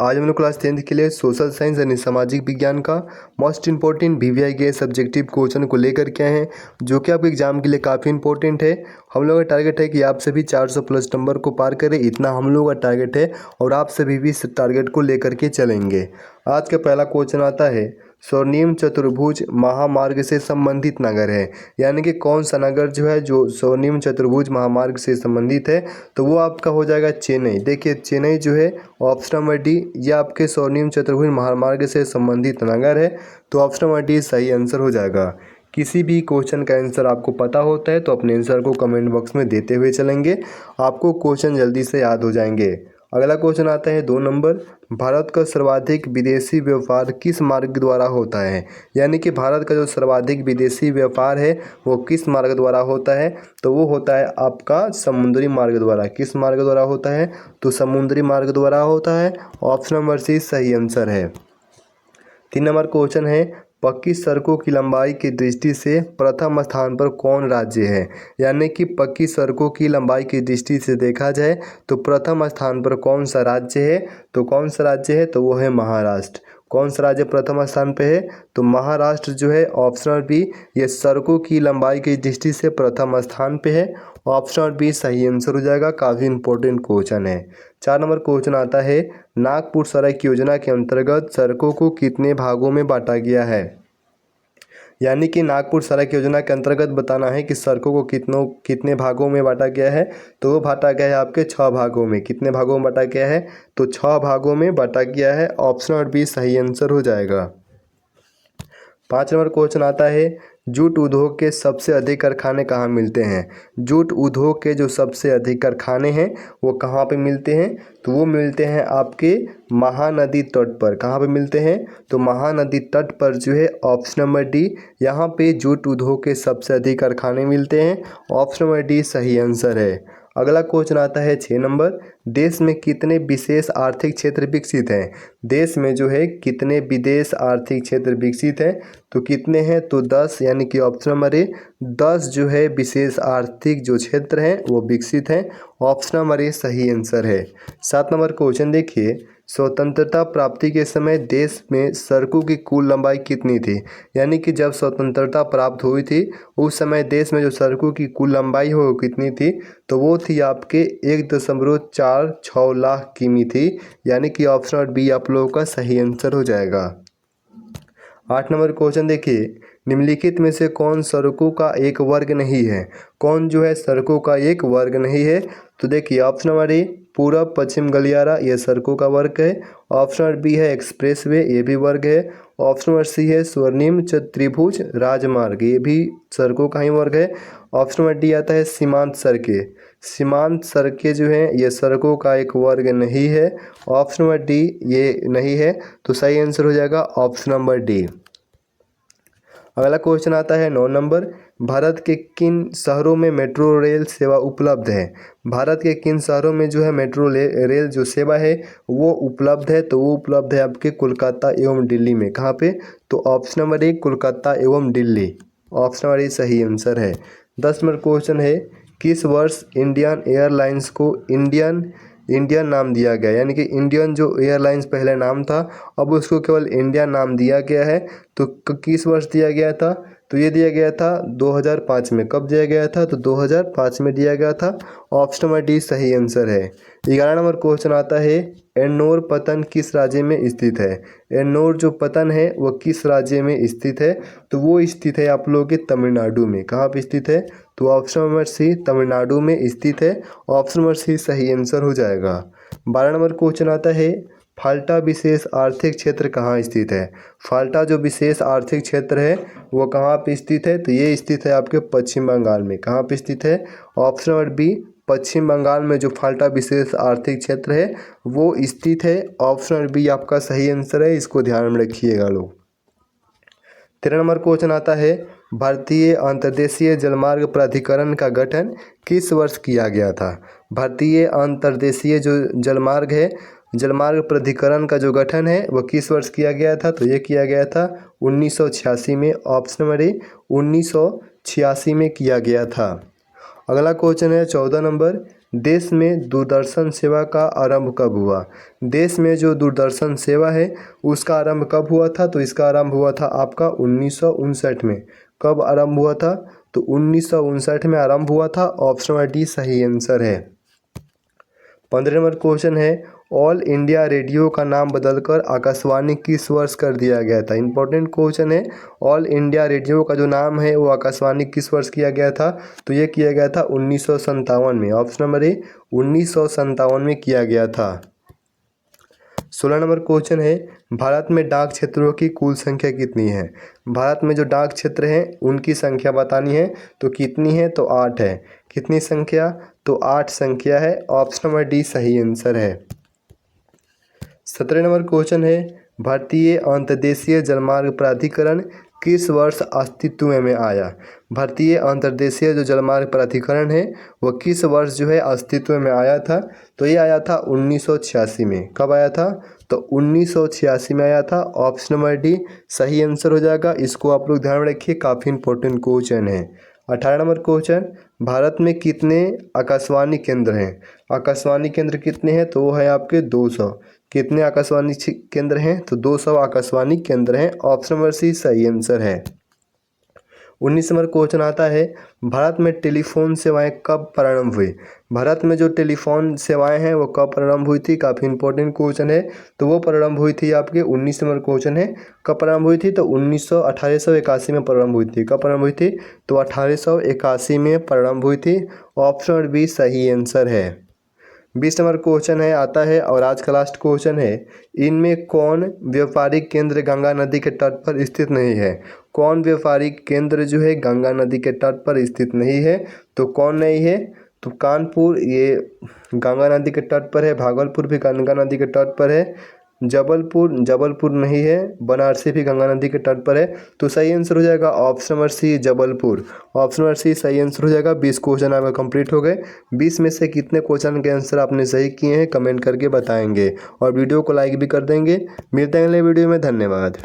आज हम लोग क्लास 10th के लिए सोशल साइंस यानी सामाजिक विज्ञान का मोस्ट इंपॉर्टेंट वीवीआई के सब्जेक्टिव क्वेश्चन को लेकर के आए हैं, जो कि आपके एग्जाम के लिए काफ़ी इंपॉर्टेंट है। हम लोगों का टारगेट है कि आप सभी 400 प्लस नंबर को पार करें, इतना हम लोगों का टारगेट है और आप सभी भी इस टारगेट को लेकर के चलेंगे। आज का पहला क्वेश्चन आता है, स्वर्णिम चतुर्भुज महामार्ग से संबंधित नगर है, यानी कि कौन सा नगर जो है जो स्वर्णिम चतुर्भुज महामार्ग से संबंधित है, तो वो आपका हो जाएगा चेन्नई। देखिए चेन्नई जो है ऑप्शन नंबर डी, ये आपके स्वर्णिम चतुर्भुज महामार्ग से संबंधित नगर है, तो ऑप्शन नंबर डी सही आंसर हो जाएगा। किसी भी क्वेश्चन का आंसर आपको पता होता है तो अपने आंसर को कमेंट बॉक्स में देते हुए चलेंगे, आपको क्वेश्चन जल्दी से याद हो जाएंगे। अगला क्वेश्चन आता है 2 नंबर, भारत का सर्वाधिक विदेशी व्यापार किस मार्ग द्वारा होता है, यानी कि भारत का जो सर्वाधिक विदेशी व्यापार है वो किस मार्ग द्वारा होता है, तो वो होता है आपका समुद्री मार्ग द्वारा। किस मार्ग द्वारा होता है, तो समुद्री मार्ग द्वारा होता है, ऑप्शन नंबर सी सही आंसर है। 3 नंबर क्वेश्चन है, पक्की सड़कों की लंबाई की दृष्टि से प्रथम स्थान पर कौन राज्य है, यानी कि पक्की सड़कों की लंबाई की दृष्टि से देखा जाए तो प्रथम स्थान पर कौन सा राज्य है, तो कौन सा राज्य है, तो वो है महाराष्ट्र। कौन सा राज्य प्रथम स्थान पे है, तो महाराष्ट्र जो है ऑप्शन बी, ये सड़कों की लंबाई की दृष्टि से प्रथम स्थान पे है, ऑप्शन बी सही आंसर हो जाएगा। काफ़ी इंपॉर्टेंट क्वेश्चन है। 4 नंबर क्वेश्चन आता है, नागपुर सड़क योजना के अंतर्गत सड़कों को कितने भागों में बांटा गया है, यानी कि नागपुर सड़क योजना के अंतर्गत बताना है कि सड़कों को कितने भागों में बांटा गया है, तो वो बांटा गया है आपके 6 भागों में। कितने भागों में बांटा गया है, तो 6 भागों में बांटा गया है, ऑप्शन बी सही आंसर हो जाएगा। 5 नंबर क्वेश्चन आता है, जूट उद्योग के सबसे अधिक कारखाने कहाँ मिलते हैं। जूट उद्योग के जो सबसे अधिक कारखाने हैं वो कहाँ पे मिलते हैं, तो वो मिलते हैं आपके महानदी तट पर। कहाँ पे मिलते हैं, तो महानदी तट पर जो है ऑप्शन नंबर डी, यहाँ पे जूट उद्योग के सबसे अधिक कारखाने मिलते हैं, ऑप्शन नंबर डी सही आंसर है। अगला क्वेश्चन आता है 6 नंबर, देश में कितने विशेष आर्थिक क्षेत्र विकसित हैं। देश में जो है कितने विदेश आर्थिक क्षेत्र विकसित हैं, तो कितने हैं, तो 10, यानी कि ऑप्शन नंबर ए 10 जो है विशेष आर्थिक जो क्षेत्र हैं वो विकसित हैं, ऑप्शन नंबर ए सही आंसर है। 7 नंबर क्वेश्चन देखिए, स्वतंत्रता प्राप्ति के समय देश में सड़कों की कुल लंबाई कितनी थी, यानी कि जब स्वतंत्रता प्राप्त हुई थी उस समय देश में जो सड़कों की कुल लंबाई हो कितनी थी, तो वो थी आपके 1.46 लाख किमी थी, यानी कि ऑप्शन बी आप लोगों का सही आंसर हो जाएगा। 8 नंबर क्वेश्चन देखिए, निम्नलिखित में से कौन सड़कों का एक वर्ग नहीं है। कौन जो है सड़कों का एक वर्ग नहीं है, तो देखिए ऑप्शन नंबर ए पूरब पश्चिम गलियारा, ये सड़कों का वर्ग है, ऑप्शन बी है एक्सप्रेसवे, ये भी वर्ग है, ऑप्शन नंबर सी है स्वर्णिम त्रिभुज राजमार्ग, ये भी सड़कों का ही वर्ग है, ऑप्शन नंबर डी आता है सीमांत सड़कें। सीमांत सड़कें जो हैं ये सड़कों का एक वर्ग नहीं है, ऑप्शन नंबर डी ये नहीं है, तो सही आंसर हो जाएगा ऑप्शन नंबर डी। अगला क्वेश्चन आता है 9 नंबर, भारत के किन शहरों में मेट्रो रेल सेवा उपलब्ध है। भारत के किन शहरों में जो है मेट्रो रेल जो सेवा है वो उपलब्ध है, तो वो उपलब्ध है आपके कोलकाता एवं दिल्ली में। कहाँ पे, तो ऑप्शन नंबर ए कोलकाता एवं दिल्ली, ऑप्शन नंबर ए सही आंसर है। 10 नंबर क्वेश्चन है, किस वर्ष इंडियन एयरलाइंस को इंडियन नाम दिया गया, यानी कि इंडियन जो एयरलाइंस पहले नाम था अब उसको केवल इंडिया नाम दिया गया है, तो किस वर्ष दिया गया था, तो ये दिया गया था 2005 में। कब दिया गया था, तो 2005 में दिया गया था, ऑप्शन नंबर डी सही आंसर है। 11 नंबर क्वेश्चन आता है, एन्नोर पतन किस राज्य में स्थित है। एन्नोर जो पतन है वो किस राज्य में स्थित है, तो वो स्थित है आप लोगों के तमिलनाडु में। कहाँ पे स्थित है, तो ऑप्शन नंबर सी तमिलनाडु में स्थित है, ऑप्शन नंबर सी सही आंसर हो जाएगा। 12 नंबर क्वेश्चन आता है, फाल्टा विशेष आर्थिक क्षेत्र कहाँ स्थित है। फाल्टा जो विशेष आर्थिक क्षेत्र है वो कहाँ पे स्थित है, तो ये स्थित है आपके पश्चिम बंगाल में। कहाँ पे स्थित है, ऑप्शन नंबर बी पश्चिम बंगाल में जो फाल्टा विशेष आर्थिक क्षेत्र है वो स्थित है, ऑप्शन नंबर बी आपका सही आंसर है, इसको ध्यान में रखिएगा लोग। 13 नंबर क्वेश्चन आता है, भारतीय अंतर्देशीय जलमार्ग प्राधिकरण का गठन किस वर्ष किया गया था। भारतीय अंतर्देशीय जो जलमार्ग प्राधिकरण का जो गठन है वो किस वर्ष किया गया था, तो ये किया गया था 1986 में, ऑप्शन नंबर ए 1986 में किया गया था। अगला क्वेश्चन है 14 नंबर, देश में दूरदर्शन सेवा का आरंभ कब हुआ? देश में जो दूरदर्शन सेवा है उसका आरंभ कब हुआ था? तो इसका आरंभ हुआ था आपका 1959 में। कब आरंभ हुआ था? तो 1959 में आरंभ हुआ था। ऑप्शन नंबर डी सही आंसर है। 15 नंबर क्वेश्चन है, ऑल इंडिया रेडियो का नाम बदलकर आकाशवाणी किस वर्ष कर दिया गया था? इंपॉर्टेंट क्वेश्चन है। ऑल इंडिया रेडियो का जो नाम है वो आकाशवाणी किस वर्ष किया गया था? तो ये किया गया था 1957 में। ऑप्शन नंबर ए 1957 में किया गया था। 16 नंबर क्वेश्चन है, भारत में डाक क्षेत्रों की कुल संख्या कितनी है? भारत में जो डाक क्षेत्र हैं उनकी संख्या बतानी है। तो कितनी है? तो 8 है। कितनी संख्या? तो 8 संख्या है। ऑप्शन नंबर डी सही आंसर है। 17 नंबर क्वेश्चन है, भारतीय अंतर्देशीय जलमार्ग प्राधिकरण किस वर्ष अस्तित्व में आया? भारतीय अंतर्देशीय जो जलमार्ग प्राधिकरण है वो किस वर्ष जो है अस्तित्व में आया था? तो ये आया था 1986 में। कब आया था? तो 1986 में आया था। ऑप्शन नंबर डी सही आंसर हो जाएगा। इसको आप लोग ध्यान में रखिए, काफ़ी इंपॉर्टेंट क्वेश्चन है। 18 नंबर क्वेश्चन, भारत में कितने आकाशवाणी केंद्र हैं? आकाशवाणी केंद्र कितने हैं? तो वो है आपके 200। कितने आकाशवाणी केंद्र हैं? तो 200 आकाशवाणी केंद्र हैं। ऑप्शन नंबर सी सही आंसर है। 19 नंबर क्वेश्चन आता है, भारत में टेलीफोन सेवाएं कब प्रारंभ हुई? भारत में जो टेलीफोन सेवाएं हैं वो कब प्रारंभ हुई थी? काफ़ी इंपॉर्टेंट क्वेश्चन है। तो वो प्रारंभ हुई थी आपके 19 नंबर क्वेश्चन है, कब प्रारंभ हुई थी? तो 1881 में प्रारंभ हुई थी। कब प्रारंभ हुई थी? तो 1881 में प्रारंभ हुई थी। ऑप्शन बी सही आंसर है। 20 नंबर क्वेश्चन है आता है और आज का लास्ट क्वेश्चन है, इनमें कौन व्यापारिक केंद्र गंगा नदी के तट पर स्थित नहीं है? कौन व्यापारिक केंद्र जो है गंगा नदी के तट पर स्थित नहीं है? तो कौन नहीं है? तो कानपुर ये गंगा नदी के तट पर है, भागलपुर भी गंगा नदी के तट पर है, जबलपुर नहीं है, बनारसी भी गंगा नदी के तट पर है। तो सही आंसर हो जाएगा option number C Jabalpur. Option number C सही आंसर हो जाएगा। 20 क्वेश्चन आपका कंप्लीट हो गए। 20 में से कितने क्वेश्चन के आंसर आपने सही किए हैं कमेंट करके बताएंगे और वीडियो को लाइक भी कर देंगे। मिलते हैं अगले वीडियो में। धन्यवाद।